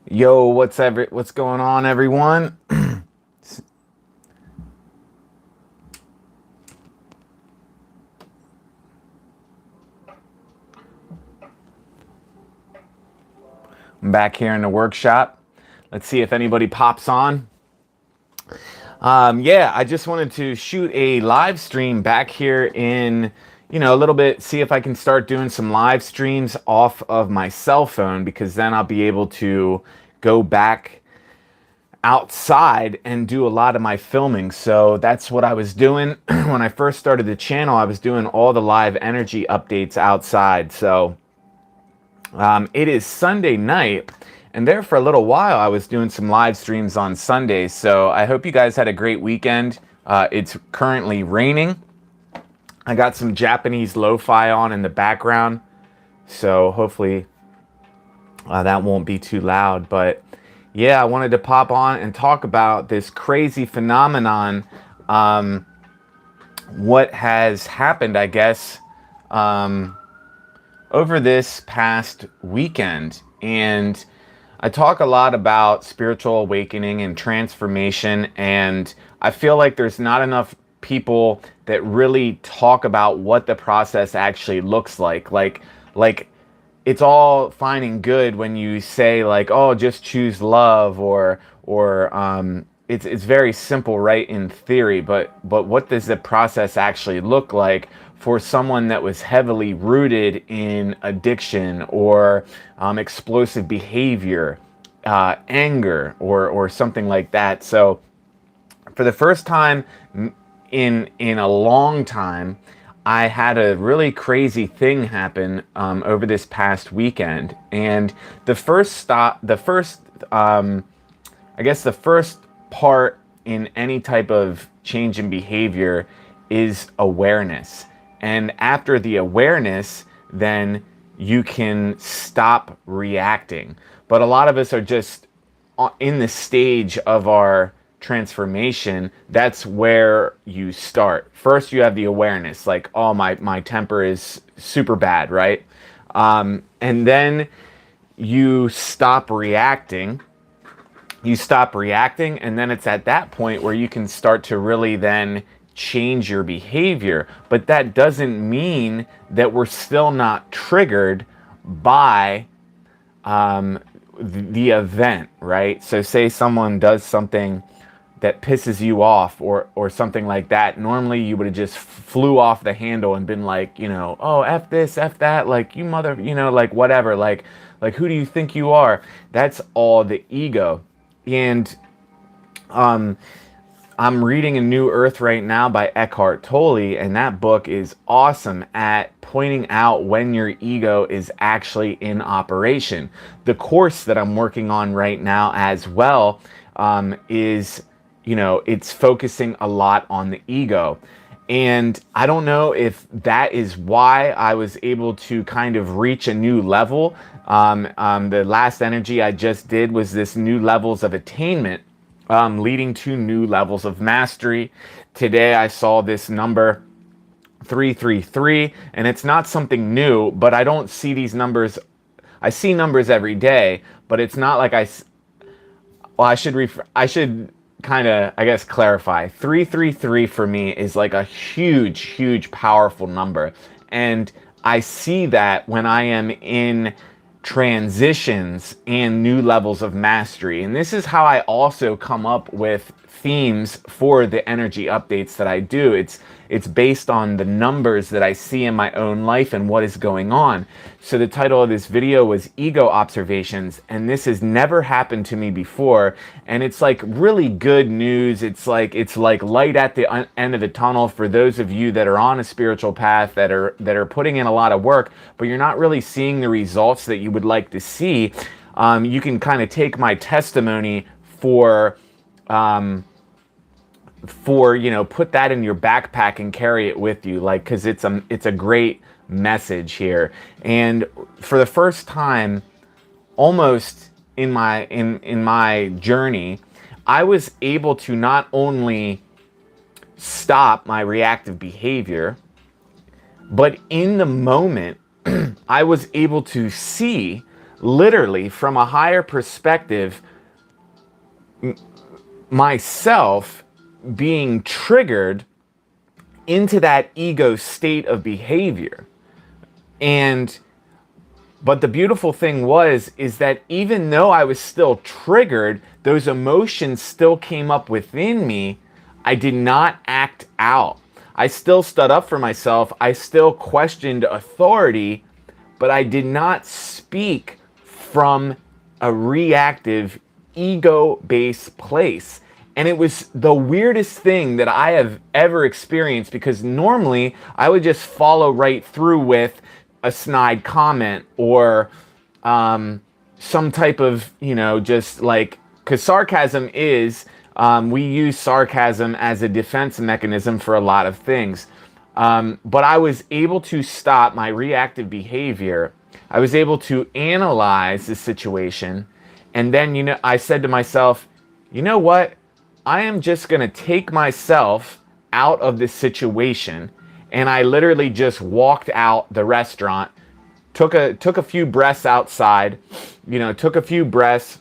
Yo, what's going on, everyone? I'm back here in the workshop. Let's see if anybody pops on. Yeah, I just wanted to shoot a live stream back here in, a little bit, see if I can start doing some live streams off of my cell phone, because then I'll be able to go back outside and do a lot of my filming. So that's what I was doing when I first started the channel. I was doing all the live energy updates outside. So it is Sunday night, and there for a little while I was doing some live streams on Sundays. So I hope you guys had a great weekend. It's currently raining. I got some Japanese lo-fi on in the background, so hopefully that won't be too loud. But yeah, I wanted to pop on and talk about this crazy phenomenon. What has happened, I guess, over this past weekend. And I talk a lot about spiritual awakening and transformation, and I feel like there's not enough people that really talk about what the process actually looks like. Like it's all fine and good when you say, like, oh, just choose love, or it's very simple, right, in theory, but what does the process actually look like for someone that was heavily rooted in addiction, or explosive behavior, anger, or something like that? So for the first time in a long time, I had a really crazy thing happen over this past weekend. And the first I guess the first part in any type of change in behavior is awareness. And after the awareness, then you can stop reacting. But a lot of us are just in the stage of our transformation. That's where you start. First, you have the awareness, like, oh, my temper is super bad, right? And then you stop reacting. And then it's at that point where you can start to really then change your behavior. But that doesn't mean that we're still not triggered by the event, right? So say someone does something that pisses you off, or something like that. Normally you would have just flew off the handle and been like, oh, F this, F that, like, you mother, like, whatever, like who do you think you are? That's all the ego. And I'm reading A New Earth right now by Eckhart Tolle, and that book is awesome at pointing out when your ego is actually in operation. The course that I'm working on right now as well is, it's focusing a lot on the ego. And I don't know if that is why I was able to kind of reach a new level. The last energy I just did was this new levels of attainment, leading to new levels of mastery. Today I saw this number 333, and it's not something new, but I don't see these numbers. I see numbers every day, but it's not like I should kind of, I guess, clarify. 333 for me is like a huge powerful number, and I see that when I am in transitions and new levels of mastery. And this is how I also come up with themes for the energy updates that I do. It's based on the numbers that I see in my own life and what is going on. So the title of this video was Ego Observations, and this has never happened to me before, and it's like really good news. It's like light at the end of the tunnel for those of you that are on a spiritual path, that are putting in a lot of work, but you're not really seeing the results that you would like to see. You can kind of take my testimony for put that in your backpack and carry it with you, like, because it's a great message here. And for the first time almost in my journey, I was able to not only stop my reactive behavior, but in the moment I was able to see literally from a higher perspective, myself being triggered into that ego state of behavior. And but the beautiful thing is that even though I was still triggered, those emotions still came up within me. I did not act out. I still stood up for myself. I still questioned authority, but I did not speak from a reactive, ego-based place. And it was the weirdest thing that I have ever experienced, because normally I would just follow right through with a snide comment or some type of, just like, because sarcasm is, we use sarcasm as a defense mechanism for a lot of things. But I was able to stop my reactive behavior. I was able to analyze the situation. And then, I said to myself, you know what? I am just going to take myself out of this situation. And I literally just walked out the restaurant, took a few breaths outside, took a few breaths,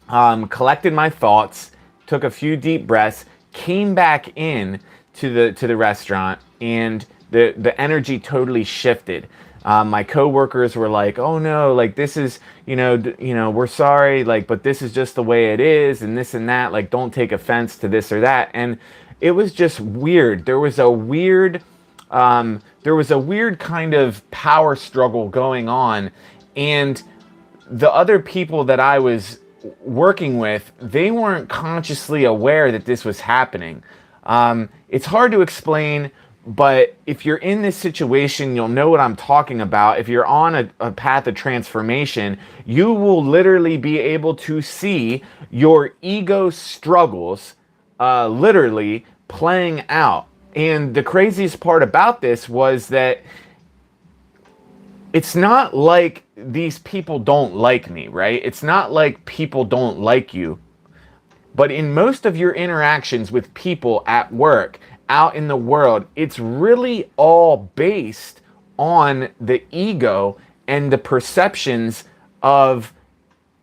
collected my thoughts, took a few deep breaths, came back in to the restaurant, and the energy totally shifted. My coworkers were like, "Oh no, like this is, we're sorry, like, but this is just the way it is, and this and that. Like, don't take offense to this or that." And it was just weird. There was a weird kind of power struggle going on, and the other people that I was working with, they weren't consciously aware that this was happening. It's hard to explain, but if you're in this situation, you'll know what I'm talking about. If you're on a path of transformation, you will literally be able to see your ego struggles literally playing out. And the craziest part about this was that it's not like these people don't like me, right? It's not like people don't like you. But in most of your interactions with people at work, out in the world, it's really all based on the ego and the perceptions of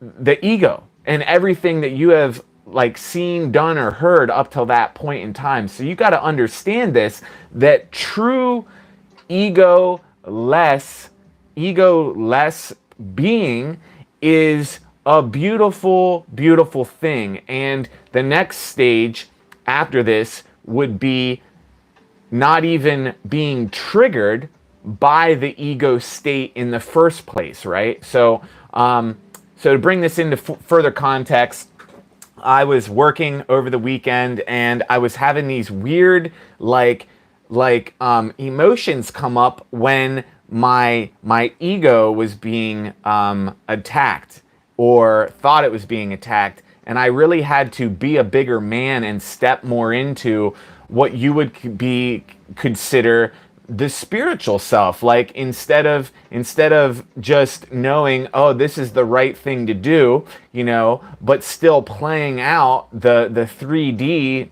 the ego and everything that you have like seen, done, or heard up till that point in time. So you got to understand this, that true ego-less being is a beautiful, beautiful thing. And the next stage after this would be not even being triggered by the ego state in the first place, right? So, to bring this into further context, I was working over the weekend and I was having these weird, emotions come up when my ego was being attacked, or thought it was being attacked. And I really had to be a bigger man and step more into what you would consider the spiritual self. Like, instead of just knowing, oh, this is the right thing to do, but still playing out the 3D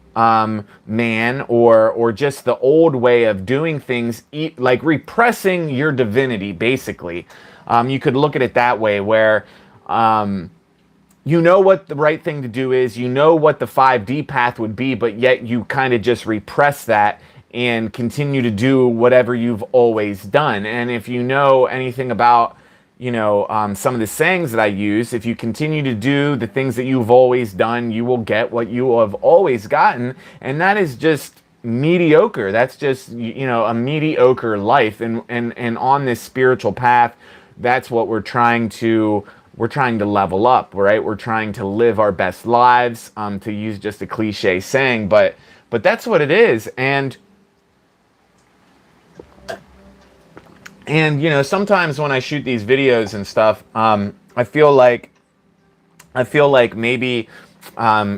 man, or just the old way of doing things, like repressing your divinity, basically. You could look at it that way, where you know what the right thing to do is, you know what the 5D path would be, but yet you kind of just repress that and continue to do whatever you've always done. And if you know anything about, some of the sayings that I use, if you continue to do the things that you've always done, you will get what you have always gotten. And that is just mediocre. That's just, a mediocre life. And on this spiritual path, that's what we're trying to level up, right? We're trying to live our best lives, to use just a cliche saying, but that's what it is. And sometimes when I shoot these videos and stuff, I feel like maybe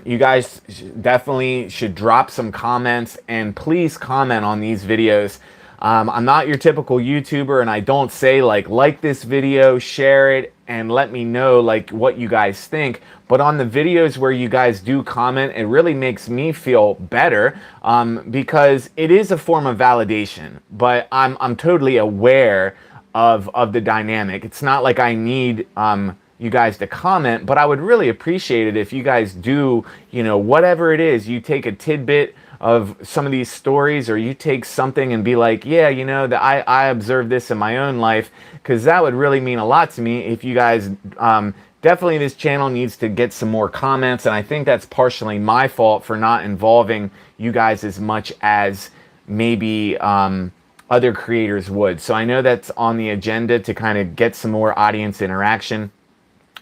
you guys definitely should drop some comments, and please comment on these videos. I'm not your typical YouTuber, and I don't say like this video, share it, and let me know what you guys think. But on the videos where you guys do comment, it really makes me feel better, because it is a form of validation. But I'm totally aware of the dynamic. It's not like I need you guys to comment, but I would really appreciate it if you guys do, whatever it is, you take a tidbit of some of these stories, or you take something and be like, yeah, that I observed this in my own life, because that would really mean a lot to me. If you guys definitely, this channel needs to get some more comments, and I think that's partially my fault for not involving you guys as much as maybe other creators would. So I know that's on the agenda to kind of get some more audience interaction.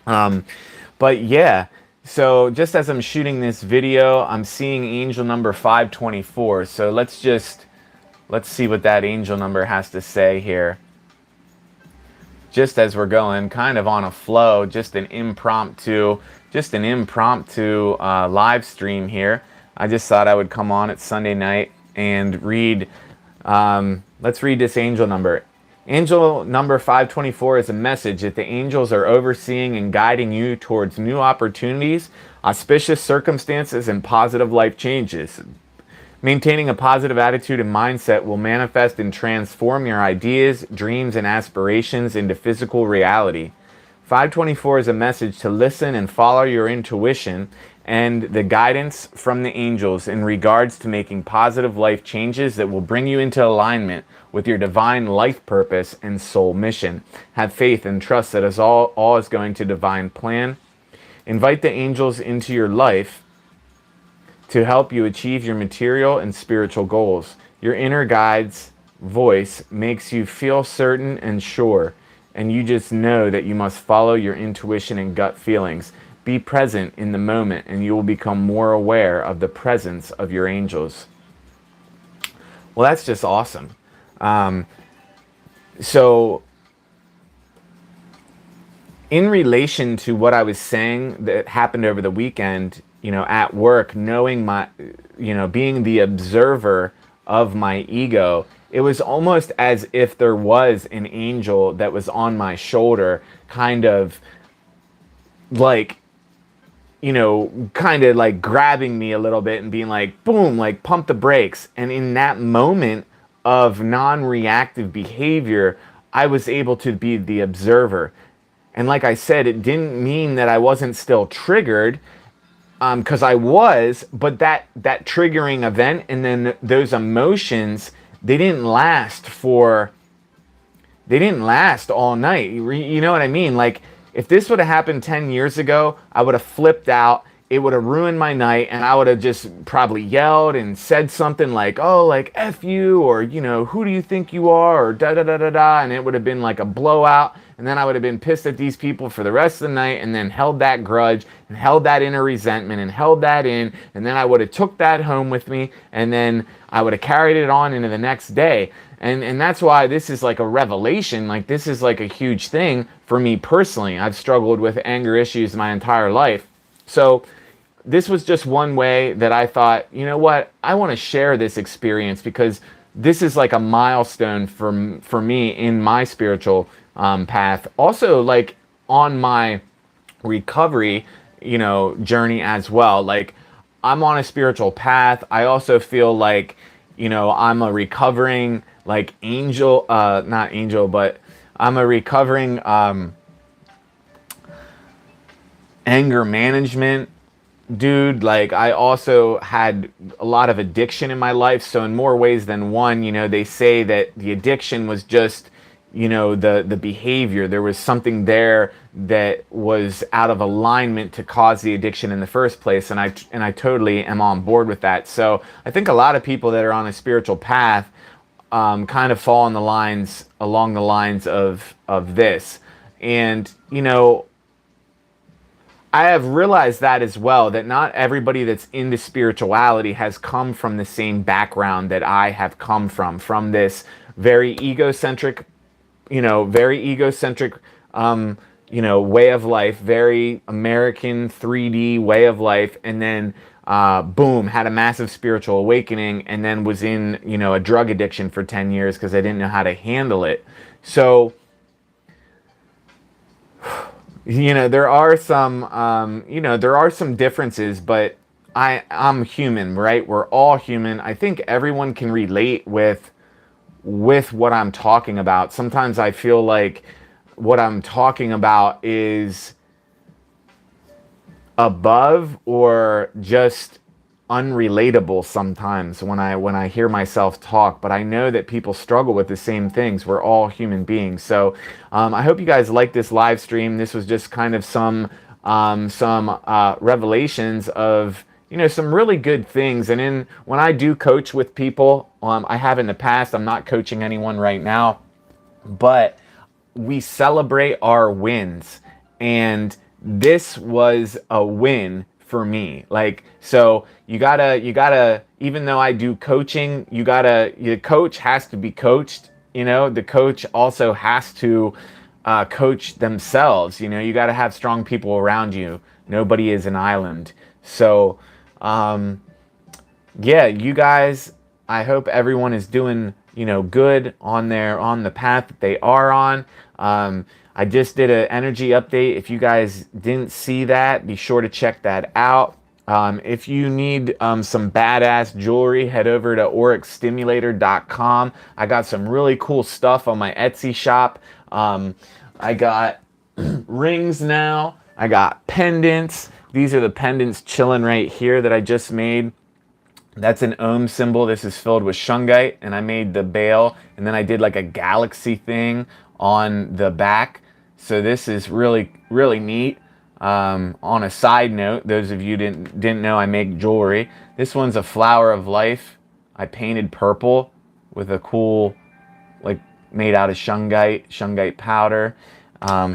But yeah, so just as I'm shooting this video, I'm seeing angel number 524. So let's see what that angel number has to say here. Just as we're going kind of on a flow, just an impromptu live stream here. I just thought I would come on at Sunday night and read, let's read this angel number. Angel number 524 is a message that the angels are overseeing and guiding you towards new opportunities, auspicious circumstances, and positive life changes. Maintaining a positive attitude and mindset will manifest and transform your ideas, dreams, and aspirations into physical reality. 524 is a message to listen and follow your intuition and the guidance from the angels in regards to making positive life changes that will bring you into alignment with your divine life purpose and soul mission. Have faith and trust that all is going to divine plan. Invite the angels into your life to help you achieve your material and spiritual goals. Your inner guide's voice makes you feel certain and sure, and you just know that you must follow your intuition and gut feelings. Be present in the moment, and you will become more aware of the presence of your angels. Well, that's just awesome. So in relation to what I was saying that happened over the weekend, at work, knowing my, being the observer of my ego, it was almost as if there was an angel that was on my shoulder, kind of like, kind of like grabbing me a little bit and being like, boom, like pump the brakes. And in that moment of non-reactive behavior, I was able to be the observer. And like I said, it didn't mean that I wasn't still triggered, because I was, but that triggering event and then those emotions, they didn't last all night. You know what I mean? Like, if this would have happened 10 years ago, I would have flipped out. It would have ruined my night, and I would have just probably yelled and said something like, oh, like, F you, or, who do you think you are, or da-da-da-da-da, and it would have been like a blowout, and then I would have been pissed at these people for the rest of the night, and then held that grudge, and held that inner resentment, and held that in, and then I would have took that home with me, and then I would have carried it on into the next day. And that's why this is like a revelation. Like, this is like a huge thing for me personally. I've struggled with anger issues my entire life. So this was just one way that I thought, you know what, I want to share this experience, because this is like a milestone for me in my spiritual path. Also, like, on my recovery, journey as well. Like, I'm on a spiritual path. I also feel like, I'm a recovering, like, angel, not angel, but I'm a recovering anger management dude. Like, I also had a lot of addiction in my life. So in more ways than one, they say that the addiction was just, the behavior. There was something there that was out of alignment to cause the addiction in the first place. And I totally am on board with that. So I think a lot of people that are on a spiritual path kind of fall along the lines of this. And, I have realized that as well, that not everybody that's into spirituality has come from the same background that I have come from this very egocentric, way of life, very American 3D way of life, and then boom, had a massive spiritual awakening, and then was in, a drug addiction for 10 years because I didn't know how to handle it. So, there are some differences, but I'm human, right? We're all human. I think everyone can relate with with what I'm talking about. Sometimes I feel like what I'm talking about is above or just unrelatable sometimes when I hear myself talk, but I know that people struggle with the same things. We're all human beings. So I hope you guys like this live stream. This was just kind of some revelations of, you know, some really good things. And when I do coach with people, I have in the past. I'm not coaching anyone right now, but we celebrate our wins, and this was a win for me. Like, so you gotta, even though I do coaching, your coach has to be coached. You know, the coach also has to coach themselves. You know, you gotta have strong people around you. Nobody is an island. So yeah, you guys, I hope everyone is doing, you know, good on the path that they are on. I just did an energy update. If you guys didn't see that, be sure to check that out. If you need some badass jewelry, head over to auricstimulator.com. I got some really cool stuff on my Etsy shop. I got rings now. I got pendants. These are the pendants chilling right here that I just made. That's an Ohm symbol. This is filled with shungite, and I made the bail, and then I did like a galaxy thing on the back. So this is really, really neat. On a side note, those of you didn't know I make jewelry. This one's a flower of life. I painted purple with a cool, like, made out of shungite powder.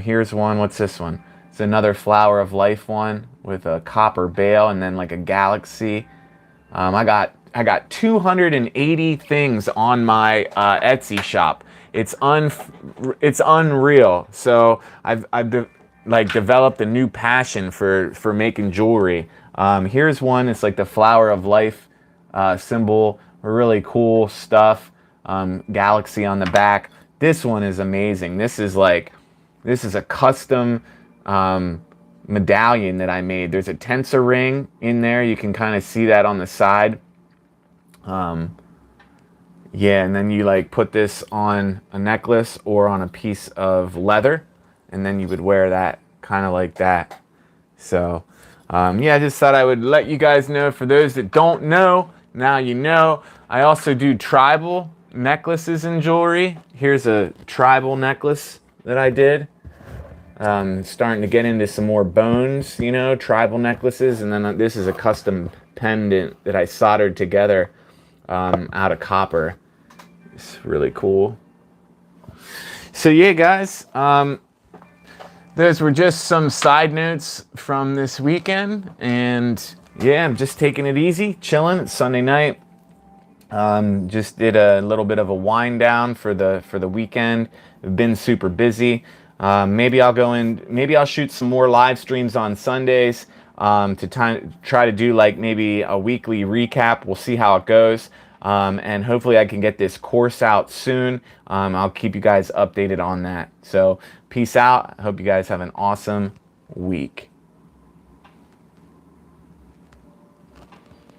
Here's one. What's this one? It's another flower of life one with a copper bail and then like a galaxy. I got 280 things on my Etsy shop. It's unreal. So I've developed a new passion for making jewelry. Here's one. It's like the flower of life symbol. Really cool stuff. Galaxy on the back. This one is amazing. This is a custom medallion that I made. There's a tensor ring in there. You can kind of see that on the side. Yeah, and then you like put this on a necklace or on a piece of leather, and then you would wear that kind of like that. So yeah, I just thought I would let you guys know. For those that don't know, now you know. I also do tribal necklaces and jewelry. Here's a tribal necklace that I did. Starting to get into some more bones, you know, tribal necklaces. And then this is a custom pendant that I soldered together out of copper. It's really cool. So yeah, guys, those were just some side notes from this weekend. And yeah, I'm just taking it easy, chilling. It's Sunday night. Just did a little bit of a wind down for the weekend. I've been super busy. Maybe I'll shoot some more live streams on Sundays to try to do like maybe a weekly recap. We'll see how it goes. And hopefully I can get this course out soon. I'll keep you guys updated on that. So peace out. I hope you guys have an awesome week.